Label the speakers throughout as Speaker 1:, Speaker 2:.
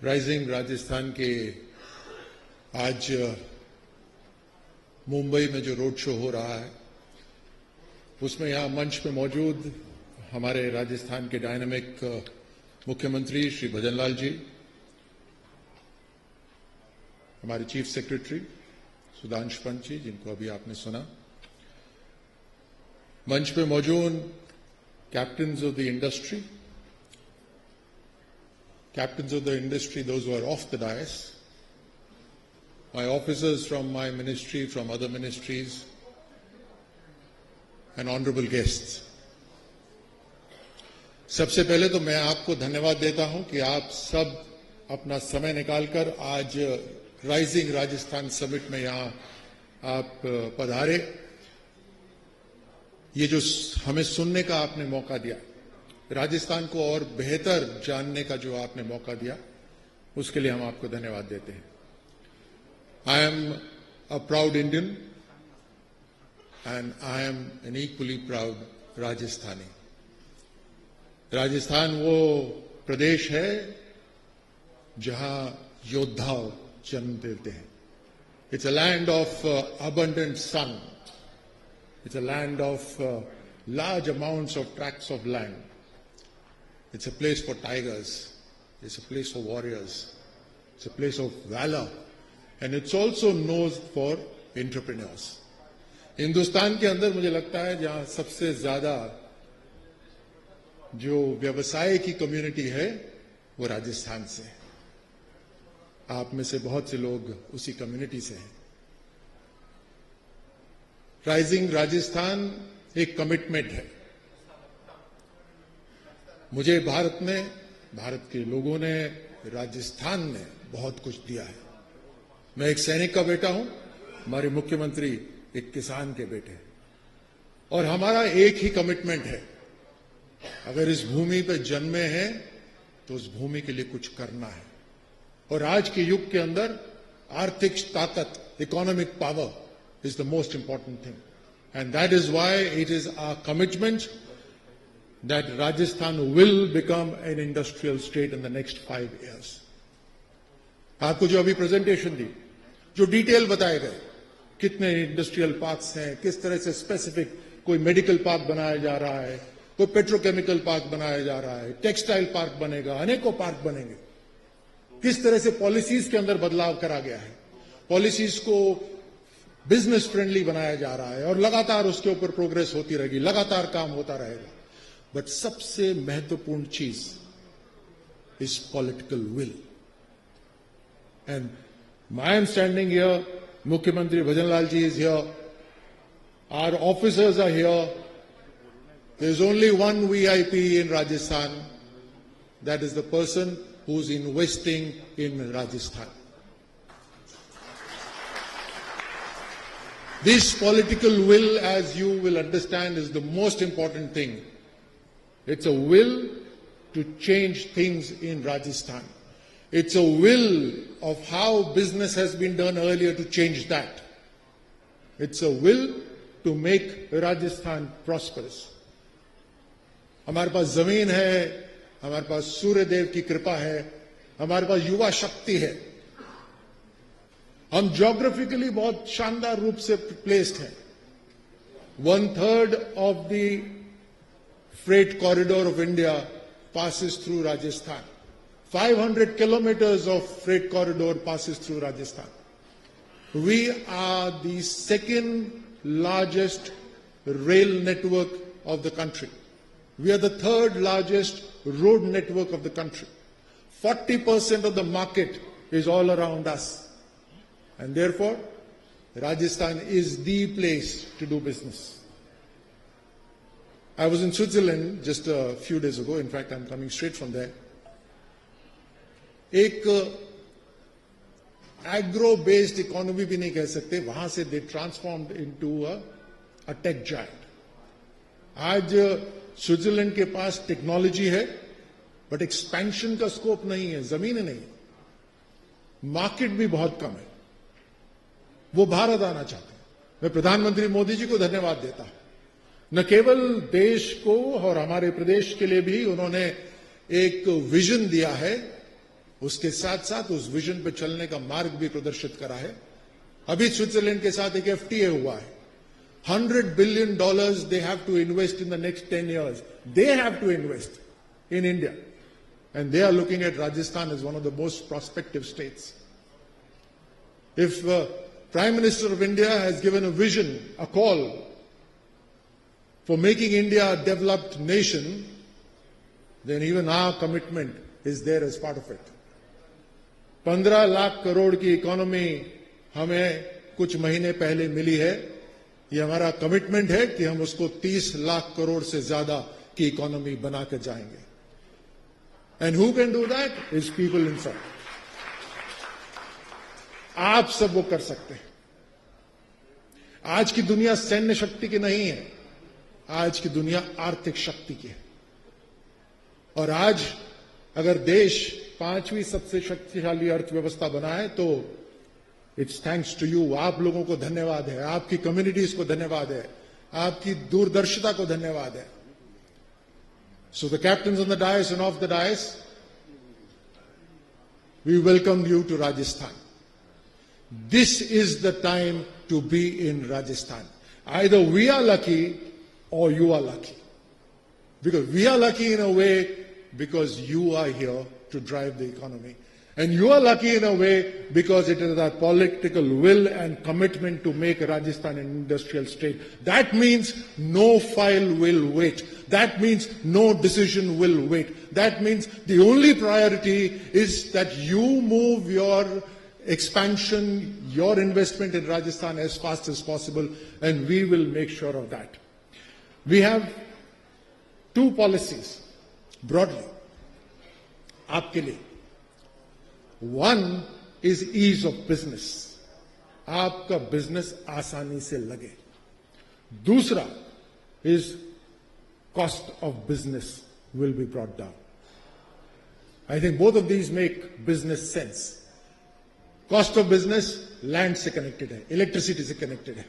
Speaker 1: Rising Rajasthan के आज मुंबई में जो रोड शो हो रहा है उसमें यहां मंच पे मौजूद हमारे राजस्थान के डायनामिक मुख्यमंत्री श्री भजनलाल जी, हमारे चीफ सेक्रेटरी सुधांशु पंत जी जिनको अभी आपने सुना, मंच पे मौजूद captains of the industry, those who are off the dais, my officers from my ministry, from other ministries, and honorable guests. सबसे पहले तो मैं आपको धन्यवाद देता हूं कि आप सब अपना समय निकालकर आज राइजिंग राजस्थान समिट में यहां आप पधारे। ये जो हमें सुनने का आपने मौका दिया, राजस्थान को और बेहतर जानने का जो आपने मौका दिया, उसके लिए हम आपको धन्यवाद देते हैं। I am a proud Indian and I am an equally proud Rajasthani. Rajasthan वो प्रदेश है जहां योद्धा जन्म लेते हैं। It's a land of abundant sun. It's a land of large amounts of tracts of land. It's a place for tigers. It's a place for warriors. It's a place of valor. And it's also known for entrepreneurs. Hindustan के अंदर मुझे लगता है जहां सबसे ज्यादा जो व्यवसाय की कम्युनिटी है वो राजस्थान से है। आप में से बहुत से लोग उसी कम्युनिटी से हैं। राइजिंग राजस्थान एक कमिटमेंट है। मुझे भारत के लोगों ने, राजस्थान ने बहुत कुछ दिया है। मैं एक सैनिक का बेटा हूं, हमारे मुख्यमंत्री एक किसान के बेटे हैं, और हमारा एक ही कमिटमेंट है, अगर इस भूमि पर जन्मे हैं तो उस भूमि के लिए कुछ करना है। और आज के युग के अंदर आर्थिक ताकत, economic power is the most important thing. And that is why it is our commitment that Rajasthan will become an industrial state in the next 5 years. आपको जो अभी प्रेजेंटेशन दी, जो डिटेल बताए गए, कितने इंडस्ट्रियल पार्क्स हैं, किस तरह से स्पेसिफिक कोई मेडिकल पार्क बनाया जा रहा है, कोई पेट्रोकेमिकल पार्क बनाया जा रहा है, टेक्सटाइल पार्क बनेगा, अनेकों पार्क बनेंगे, किस तरह से पॉलिसीज के अंदर बदलाव करा गया है, पॉलिसीज को बिजनेस फ्रेंडली बनाया जा रहा है और लगातार उसके ऊपर प्रोग्रेस होती रहेगी, लगातार काम होता रहेगा। बट सबसे महत्वपूर्ण चीज is political will. And I am standing here, मुख्यमंत्री Bhajanlal ji is here, our officers are here, there is only one VIP in Rajasthan, that is the person who is investing in Rajasthan. This political will, as you will understand, is the most important thing. It's a will to change things in Rajasthan. It's a will of how business has been done earlier to change that. It's a will to make Rajasthan prosperous. हमारे पास जमीन है, हमारे पास सूर्य देव की कृपा है, हमारे पास युवा शक्ति है, हम ज्योग्राफिकली बहुत शानदार रूप से प्लेस्ड हैं। 1/3 of the freight corridor of India passes through Rajasthan. 500 kilometers of freight corridor passes through Rajasthan. We are the second largest rail network of the country. We are the third largest road network of the country. 40% of the market is all around us. And therefore, Rajasthan is the place to do business. I was in Switzerland just a few days ago. In fact, I'm coming straight from there. एक agro-based economy भी नहीं कह सकते, वहां से they transformed into a tech giant. आज Switzerland के पास technology है, बट एक्सपेंशन का स्कोप नहीं है, जमीन नहीं है, मार्केट भी बहुत कम है। वो भारत आना चाहते हैं। मैं प्रधानमंत्री मोदी जी को धन्यवाद देता हूं। न केवल देश को और हमारे प्रदेश के लिए भी उन्होंने एक विजन दिया है उसके साथ साथ उस विजन पे चलने का मार्ग भी प्रदर्शित करा है। अभी स्विट्जरलैंड के साथ एक FTA हुआ है। $100 billion they have to invest in the next 10 years. They have to invest in India. And they are looking at Rajasthan as one of the most prospective states. If Prime Minister of India has given a vision, a call for making India a developed nation, then even our commitment is there as part of it. 15 lakh crore की economy हमें कुछ महीने पहले मिली है। ये हमारा commitment है कि हम उसको 30 लाख करोड़ से ज्यादा की इकोनॉमी बना के जाएंगे। And who can do that is people in front. आप सब वो कर सकते हैं। आज की दुनिया सैन्य शक्ति की नहीं है, आज की दुनिया आर्थिक शक्ति की है। और आज अगर देश 5वीं सबसे शक्तिशाली अर्थव्यवस्था बना है तो इट्स थैंक्स टू यू। आप लोगों को धन्यवाद है, आपकी कम्युनिटीज को धन्यवाद है, आपकी दूरदर्शिता को धन्यवाद है। So the captains on the dais and off the dais, we welcome you to Rajasthan. This is the time to be in Rajasthan. Either we are lucky or you are lucky. Because we are lucky in a way because you are here to drive the economy. And you are lucky in a way because it is our political will and commitment to make Rajasthan an industrial state. That means no file will wait. That means no decision will wait. That means the only priority is that you move your expansion, your investment in Rajasthan as fast as possible, and we will make sure of that. We have 2 policies broadly आपके लिए। One is ease of business, आपका business आसानी से लगे। दूसरा is cost of business will be brought down. I think both of these make business sense. Cost of business land से connected है, electricity से कनेक्टेड है,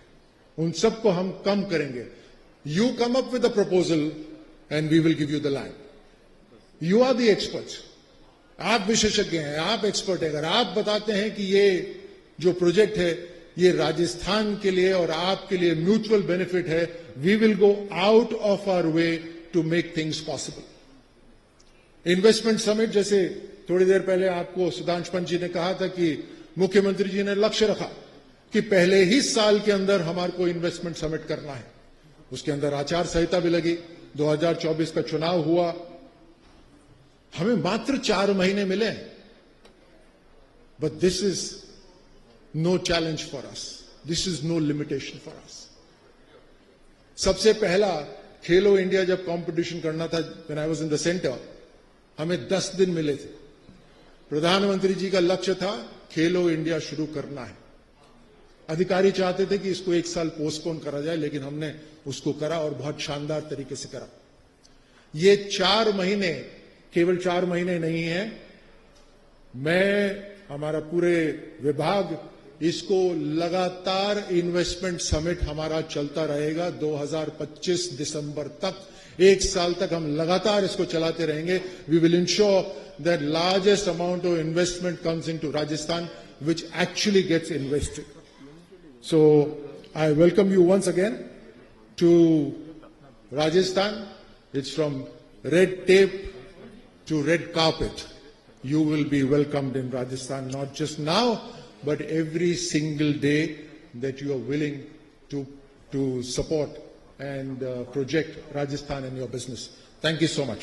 Speaker 1: उन सबको हम कम करेंगे। You come up with a proposal and we will give you the land. You are the experts, आप विशेषज्ञ हैं, आप एक्सपर्ट हैं। अगर आप बताते हैं कि ये जो प्रोजेक्ट है ये राजस्थान के लिए और आपके लिए म्यूचुअल बेनिफिट है, we will go out of our way to make things possible. Investment summit, जैसे थोड़ी देर पहले आपको सुधांशु पंत जी ने कहा था कि मुख्यमंत्री जी ने लक्ष्य रखा कि पहले ही साल के अंदर हमारे को इन्वेस्टमेंट समिट करना है। उसके अंदर आचार संहिता भी लगी, 2024 का चुनाव हुआ, हमें मात्र 4 महीने मिले। But this is no challenge for us, this is no limitation for us. सबसे पहला खेलो इंडिया जब कंपटीशन करना था, when I was in the centre, हमें 10 दिन मिले थे। प्रधानमंत्री जी का लक्ष्य था खेलो इंडिया शुरू करना है। अधिकारी चाहते थे कि इसको 1 साल पोस्टपोन करा जाए, लेकिन हमने उसको करा और बहुत शानदार तरीके से करा। ये 4 महीने केवल 4 महीने नहीं है, मैं, हमारा पूरे विभाग, इसको लगातार इन्वेस्टमेंट समिट हमारा चलता रहेगा 2025 दिसंबर तक। 1 साल तक हम लगातार इसको चलाते रहेंगे। We will ensure that largest amount of investment comes into Rajasthan, which actually gets invested. So I welcome you once again to Rajasthan. It's from red tape to red carpet. You will be welcomed in Rajasthan, not just now, but every single day that you are willing to support and project Rajasthan in your business. Thank you so much.